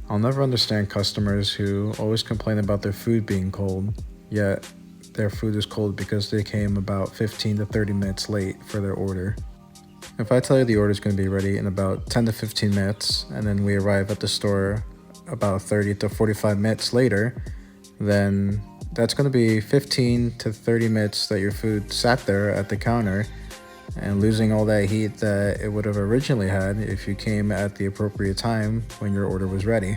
I'll never understand customers who always complain about their food being cold, yet their food is cold because they came about 15 to 30 minutes late for their order. If I tell you the order is going to be ready in about 10 to 15 minutes, and then we arrive at the store about 30 to 45 minutes later, then that's going to be 15 to 30 minutes that your food sat there at the counter and losing all that heat that it would have originally had if you came at the appropriate time when your order was ready.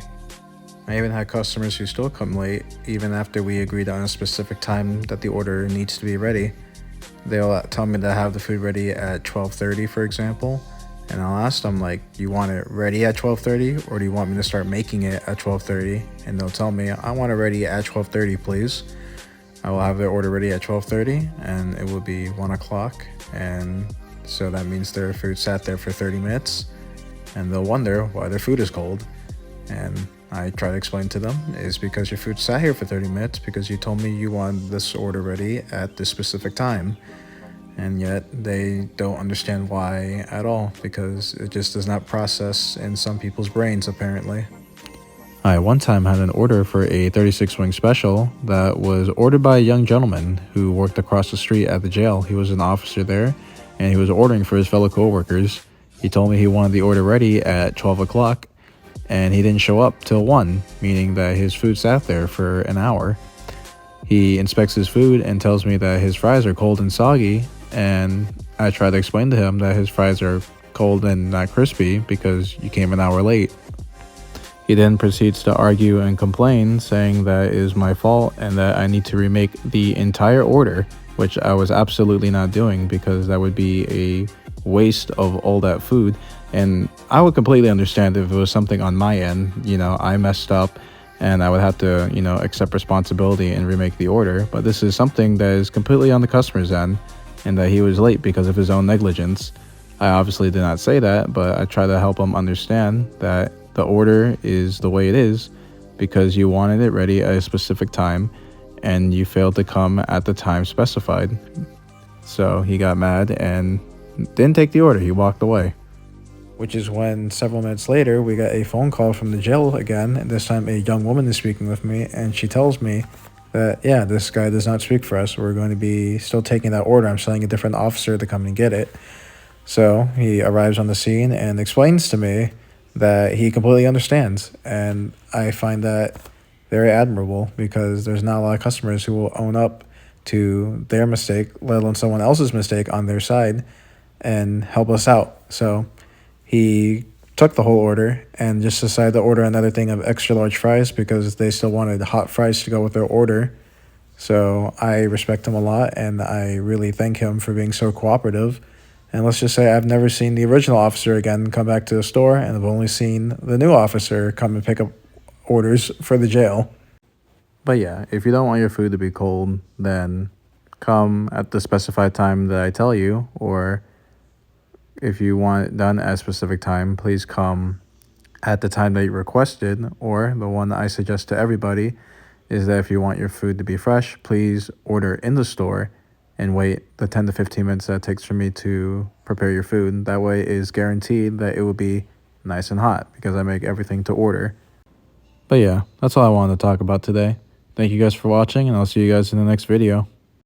I even had customers who still come late even after we agreed on a specific time that the order needs to be ready. They'll tell me to have the food ready at 12:30, for example, and I'll ask them, like, do you want it ready at 12:30 or do you want me to start making it at 12:30? And they'll tell me, I want it ready at 12:30, please. I will have their order ready at 12:30 and it will be 1 o'clock, and so that means their food sat there for 30 minutes and they'll wonder why their food is cold. And I try to explain to them, it's because your food sat here for 30 minutes because you told me you wanted this order ready at this specific time. And yet they don't understand why at all, because it just does not process in some people's brains, apparently. I one time had an order for a 36 wing special that was ordered by a young gentleman who worked across the street at the jail. He was an officer there, and he was ordering for his fellow coworkers. He told me he wanted the order ready at 12 o'clock, and he didn't show up till 1, meaning that his food sat there for an hour. He inspects his food and tells me that his fries are cold and soggy, and I try to explain to him that his fries are cold and not crispy because you came an hour late. He then proceeds to argue and complain, saying that it is my fault and that I need to remake the entire order, which I was absolutely not doing because that would be a waste of all that food. And I would completely understand if it was something on my end, I messed up and I would have to, accept responsibility and remake the order. But this is something that is completely on the customer's end and that he was late because of his own negligence. I obviously did not say that, but I try to help him understand that the order is the way it is because you wanted it ready at a specific time and you failed to come at the time specified. So he got mad and didn't take the order. He walked away. Which is when several minutes later we got a phone call from the jail again, and this time a young woman is speaking with me, and she tells me that, yeah, this guy does not speak for us. We're going to be still taking that order. I'm sending a different officer to come and get it. So he arrives on the scene and explains to me that he completely understands, and I find that very admirable because there's not a lot of customers who will own up to their mistake, let alone someone else's mistake on their side, and help us out. So he took the whole order and just decided to order another thing of extra large fries because they still wanted hot fries to go with their order. So I respect him a lot, and I really thank him for being so cooperative. And let's just say I've never seen the original officer again come back to the store, and I've only seen the new officer come and pick up orders for the jail. But yeah, if you don't want your food to be cold, then come at the specified time that I tell you, or if you want it done at a specific time, please come at the time that you requested, or the one that I suggest to everybody is that if you want your food to be fresh, please order in the store and wait the 10 to 15 minutes that it takes for me to prepare your food. That way it is guaranteed that it will be nice and hot because I make everything to order. But yeah, that's all I wanted to talk about today. Thank you guys for watching, and I'll see you guys in the next video.